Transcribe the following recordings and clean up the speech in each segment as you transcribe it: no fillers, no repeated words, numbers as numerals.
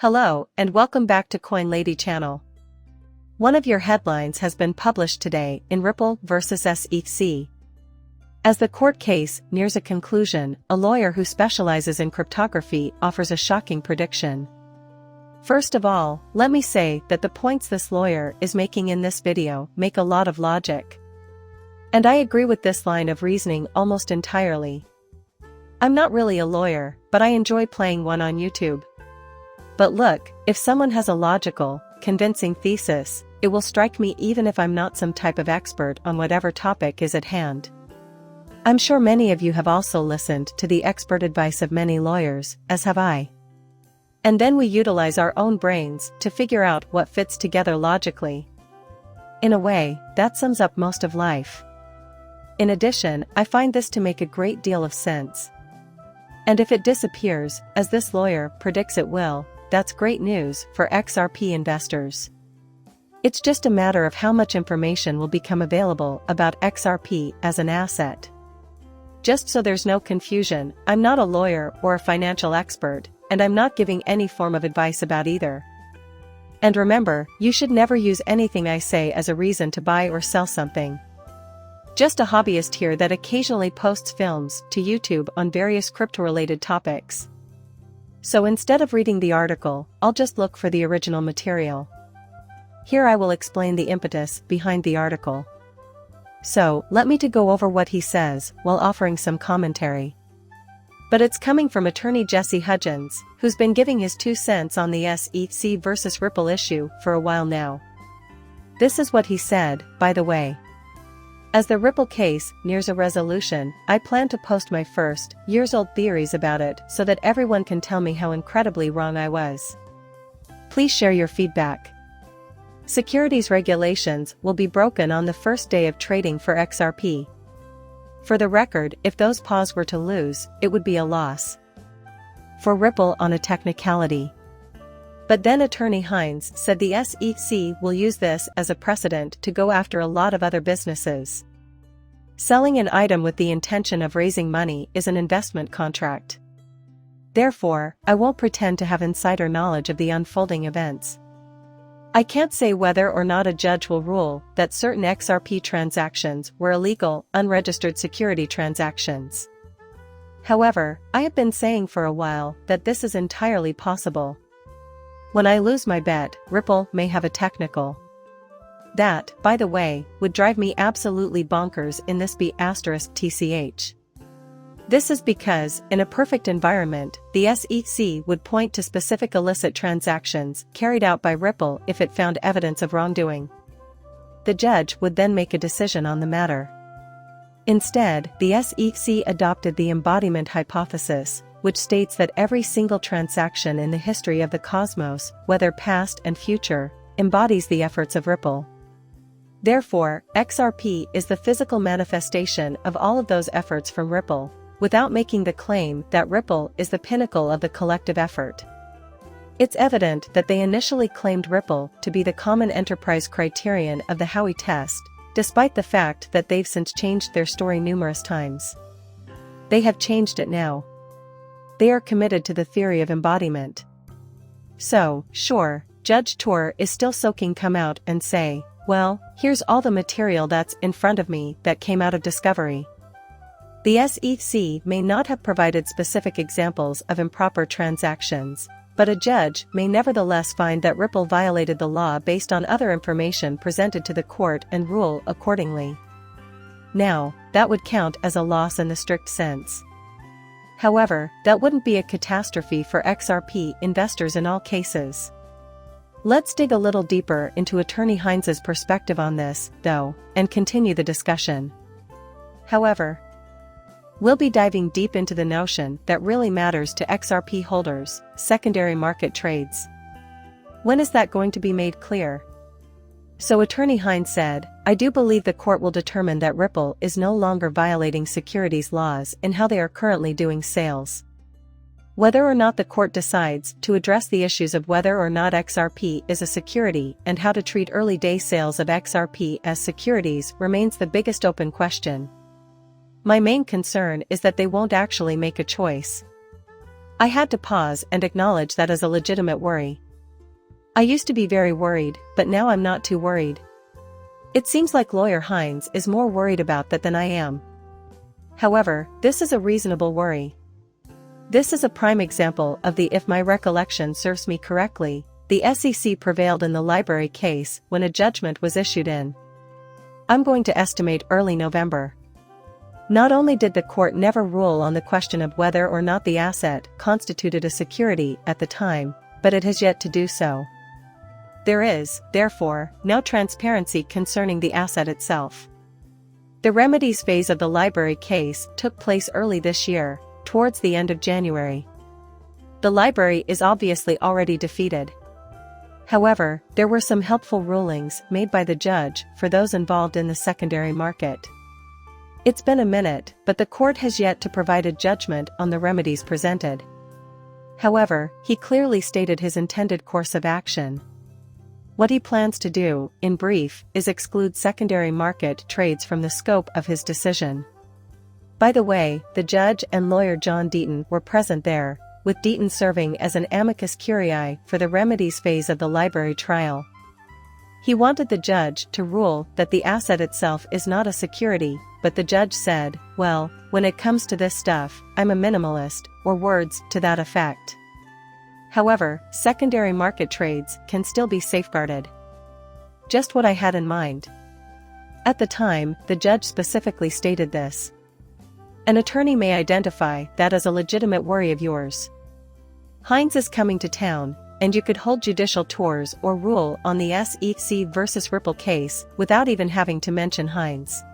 Hello, and welcome back to Coin Lady channel. One of your headlines has been published today in Ripple vs. SEC. As the court case nears a conclusion, a lawyer who specializes in cryptography offers a shocking prediction. First of all, let me say that the points this lawyer is making in this video make a lot of logic. And I agree with this line of reasoning almost entirely. I'm not really a lawyer, but I enjoy playing one on YouTube. But look, if someone has a logical, convincing thesis, it will strike me even if I'm not some type of expert on whatever topic is at hand. I'm sure many of you have also listened to the expert advice of many lawyers, as have I. And then we utilize our own brains to figure out what fits together logically. In a way, that sums up most of life. In addition, I find this to make a great deal of sense. And if it disappears, as this lawyer predicts it will, that's great news for XRP investors. It's just a matter of how much information will become available about XRP as an asset. Just so there's no confusion, I'm not a lawyer or a financial expert, and I'm not giving any form of advice about either. And remember, you should never use anything I say as a reason to buy or sell something. Just a hobbyist here that occasionally posts films to YouTube on various crypto-related topics. So instead of reading the article, I'll just look for the original material. Here I will explain the impetus behind the article. So, let me to go over what he says, while offering some commentary. But it's coming from attorney Jesse Hudgens, who's been giving his 2 cents on the SEC versus Ripple issue for a while now. This is what he said, by the way. As the Ripple case nears a resolution, I plan to post my first, years-old theories about it so that everyone can tell me how incredibly wrong I was. Please share your feedback. Securities regulations will be broken on the first day of trading for XRP. For the record, if those paws were to lose, it would be a loss for Ripple on a technicality. But then attorney Hines said the SEC will use this as a precedent to go after a lot of other businesses. Selling an item with the intention of raising money is an investment contract. Therefore, I won't pretend to have insider knowledge of the unfolding events. I can't say whether or not a judge will rule that certain XRP transactions were illegal, unregistered security transactions. However, I have been saying for a while that this is entirely possible. When I lose my bet, Ripple may have a technical. That, by the way, would drive me absolutely bonkers in this *TCH. This is because, in a perfect environment, the SEC would point to specific illicit transactions carried out by Ripple if it found evidence of wrongdoing. The judge would then make a decision on the matter. Instead, the SEC adopted the embodiment hypothesis, which states that every single transaction in the history of the cosmos, whether past and future, embodies the efforts of Ripple. Therefore, XRP is the physical manifestation of all of those efforts from Ripple, without making the claim that Ripple is the pinnacle of the collective effort. It's evident that they initially claimed Ripple to be the common enterprise criterion of the Howey test, despite the fact that they've since changed their story numerous times. They have changed it now. They are committed to the theory of embodiment. So, sure, Judge Tor is still soaking come out and say, well, here's all the material that's in front of me that came out of discovery. The SEC may not have provided specific examples of improper transactions, but a judge may nevertheless find that Ripple violated the law based on other information presented to the court and rule accordingly. Now, that would count as a loss in the strict sense. However, that wouldn't be a catastrophe for XRP investors in all cases. Let's dig a little deeper into attorney Hines's perspective on this, though, and continue the discussion. However, we'll be diving deep into the notion that really matters to XRP holders: secondary market trades. When is that going to be made clear? So attorney Hines said, I do believe the court will determine that Ripple is no longer violating securities laws in how they are currently doing sales. Whether or not the court decides to address the issues of whether or not XRP is a security and how to treat early day sales of XRP as securities remains the biggest open question. My main concern is that they won't actually make a choice. I had to pause and acknowledge that as a legitimate worry. I used to be very worried, but now I'm not too worried. It seems like lawyer Hines is more worried about that than I am. However, this is a reasonable worry. This is a prime example of the if my recollection serves me correctly, the SEC prevailed in the library case when a judgment was issued in. I'm going to estimate early November. Not only did the court never rule on the question of whether or not the asset constituted a security at the time, but it has yet to do so. There is, therefore, no transparency concerning the asset itself. The remedies phase of the library case took place early this year, towards the end of January. The library is obviously already defeated. However, there were some helpful rulings made by the judge for those involved in the secondary market. It's been a minute, but the court has yet to provide a judgment on the remedies presented. However, he clearly stated his intended course of action. What he plans to do, in brief, is exclude secondary market trades from the scope of his decision. By the way, the judge and lawyer John Deaton were present there, with Deaton serving as an amicus curiae for the remedies phase of the library trial. He wanted the judge to rule that the asset itself is not a security, but the judge said, well, when it comes to this stuff, I'm a minimalist, or words to that effect. However, secondary market trades can still be safeguarded. Just what I had in mind. At the time, the judge specifically stated this. An attorney may identify that as a legitimate worry of yours. Hines is coming to town, and you could hold judicial tours or rule on the SEC versus Ripple case without even having to mention Hines.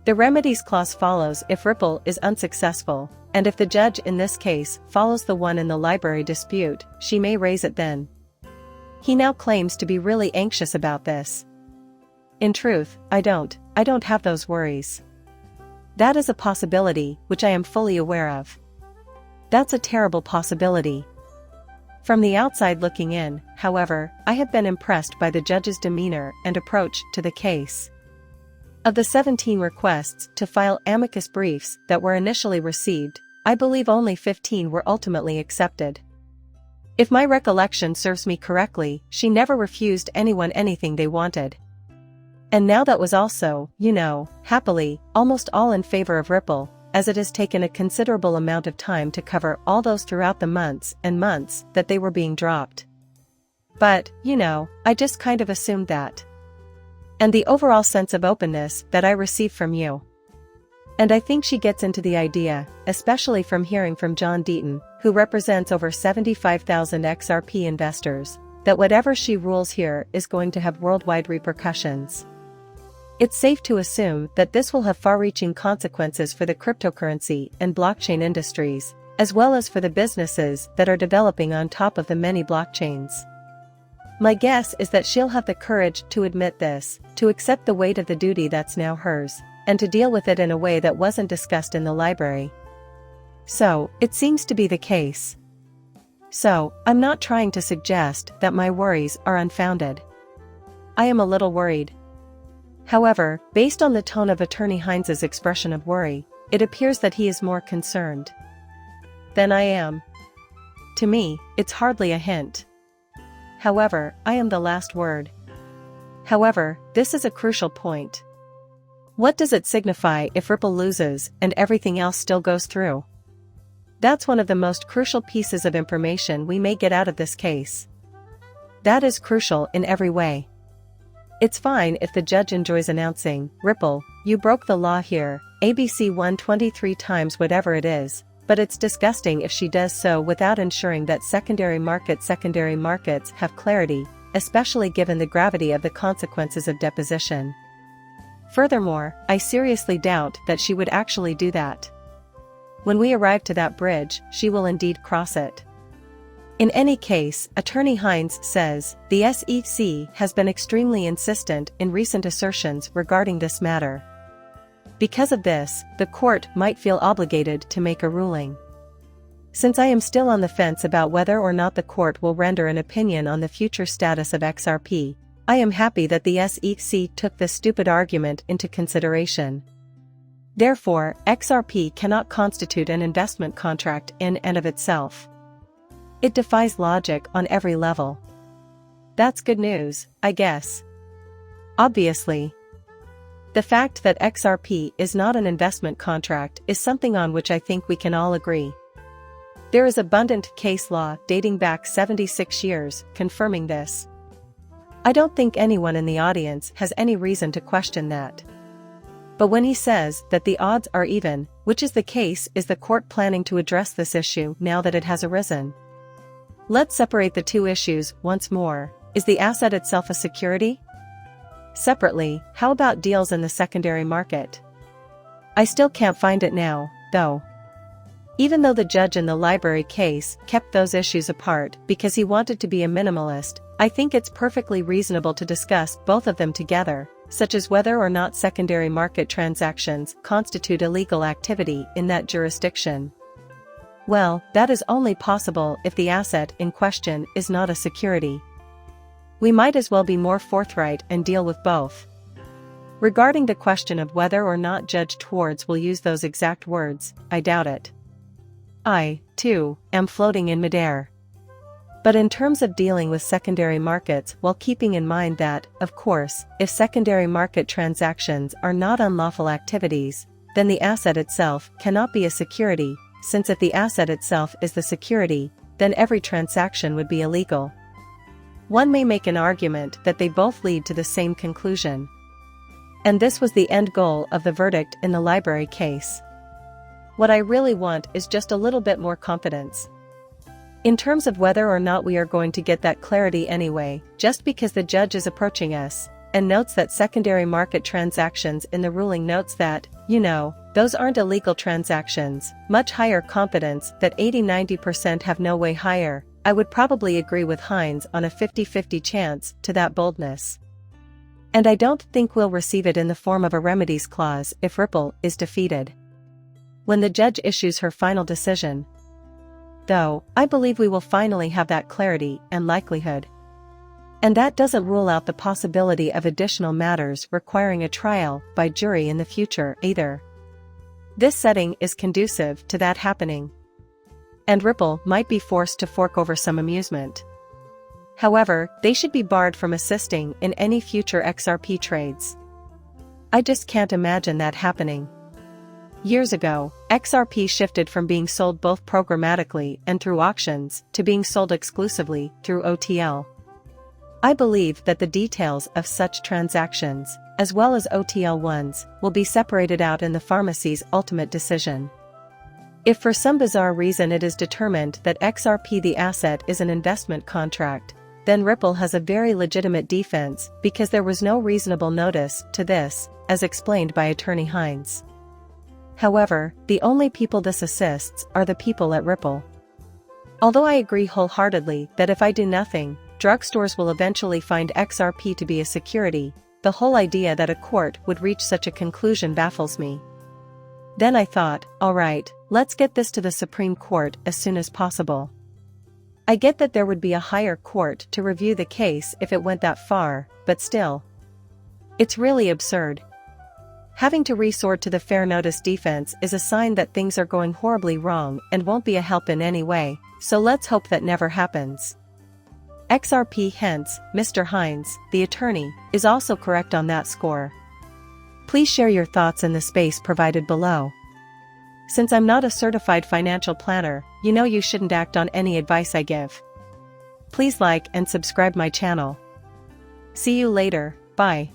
The remedies clause follows if Ripple is unsuccessful, and if the judge in this case follows the one in the library dispute, she may raise it then. He now claims to be really anxious about this. In truth, I don't have those worries. That is a possibility, which I am fully aware of. That's a terrible possibility. From the outside looking in, however, I have been impressed by the judge's demeanor and approach to the case. Of the 17 requests to file amicus briefs that were initially received, I believe only 15 were ultimately accepted. If my recollection serves me correctly, she never refused anyone anything they wanted. And now that was also, happily, almost all in favor of Ripple, as it has taken a considerable amount of time to cover all those throughout the months and months that they were being dropped. But, I just kind of assumed that. And the overall sense of openness that I receive from you. And I think she gets into the idea, especially from hearing from John Deaton, who represents over 75,000 XRP investors, that whatever she rules here is going to have worldwide repercussions. It's safe to assume that this will have far-reaching consequences for the cryptocurrency and blockchain industries, as well as for the businesses that are developing on top of the many blockchains. My guess is that she'll have the courage to admit this, to accept the weight of the duty that's now hers, and to deal with it in a way that wasn't discussed in the library. So, it seems to be the case. So, I'm not trying to suggest that my worries are unfounded. I am a little worried. However, based on the tone of Attorney Hines's expression of worry, it appears that he is more concerned than I am. To me, it's hardly a hint. However, I am the last word. However, this is a crucial point. What does it signify if Ripple loses and everything else still goes through? That's one of the most crucial pieces of information we may get out of this case. That is crucial in every way. It's fine if the judge enjoys announcing, Ripple, you broke the law here, ABC won 23 times whatever it is, but it's disgusting if she does so without ensuring that secondary markets have clarity, especially given the gravity of the consequences of deposition. Furthermore, I seriously doubt that she would actually do that. When we arrive to that bridge, she will indeed cross it. In any case, Attorney Hines says, the SEC has been extremely insistent in recent assertions regarding this matter. Because of this, the court might feel obligated to make a ruling. Since I am still on the fence about whether or not the court will render an opinion on the future status of XRP, I am happy that the SEC took this stupid argument into consideration. Therefore, XRP cannot constitute an investment contract in and of itself. It defies logic on every level. That's good news, I guess. Obviously. The fact that XRP is not an investment contract is something on which I think we can all agree. There is abundant case law dating back 76 years confirming this. I don't think anyone in the audience has any reason to question that. But when he says that the odds are even, which is the case, is the court planning to address this issue now that it has arisen? Let's separate the two issues once more. Is the asset itself a security? Separately, how about deals in the secondary market? I still can't find it now, though. Even though the judge in the library case kept those issues apart because he wanted to be a minimalist, I think it's perfectly reasonable to discuss both of them together, such as whether or not secondary market transactions constitute illegal activity in that jurisdiction. Well, that is only possible if the asset in question is not a security. We might as well be more forthright and deal with both. Regarding the question of whether or not Judge Twards will use those exact words, I doubt it. I, too, am floating in midair. But in terms of dealing with secondary markets, while keeping in mind that, of course, if secondary market transactions are not unlawful activities, then the asset itself cannot be a security, since if the asset itself is the security, then every transaction would be illegal. One may make an argument that they both lead to the same conclusion. And this was the end goal of the verdict in the library case. What I really want is just a little bit more confidence. In terms of whether or not we are going to get that clarity anyway, just because the judge is approaching us, and notes that secondary market transactions in the ruling notes that, those aren't illegal transactions, much higher confidence that 80–90% have no way higher, I would probably agree with Hines on a 50-50 chance to that boldness. And I don't think we'll receive it in the form of a remedies clause if Ripple is defeated. When the judge issues her final decision, though, I believe we will finally have that clarity and likelihood. And that doesn't rule out the possibility of additional matters requiring a trial by jury in the future either. This setting is conducive to that happening. And Ripple might be forced to fork over some amusement. However, they should be barred from assisting in any future XRP trades. I just can't imagine that happening. Years ago, XRP shifted from being sold both programmatically and through auctions to being sold exclusively through OTL. I believe that the details of such transactions, as well as OTL ones, will be separated out in the pharmacy's ultimate decision. If for some bizarre reason it is determined that XRP the asset is an investment contract, then Ripple has a very legitimate defense because there was no reasonable notice to this, as explained by Attorney Hines. However, the only people this assists are the people at Ripple. Although I agree wholeheartedly that if I do nothing, drugstores will eventually find XRP to be a security, the whole idea that a court would reach such a conclusion baffles me. Then I thought, alright, let's get this to the Supreme Court as soon as possible. I get that there would be a higher court to review the case if it went that far, but still. It's really absurd. Having to resort to the fair notice defense is a sign that things are going horribly wrong and won't be a help in any way, so let's hope that never happens. XRP hence, Mr. Hines, the attorney, is also correct on that score. Please share your thoughts in the space provided below. Since I'm not a certified financial planner, you shouldn't act on any advice I give. Please like and subscribe my channel. See you later, bye.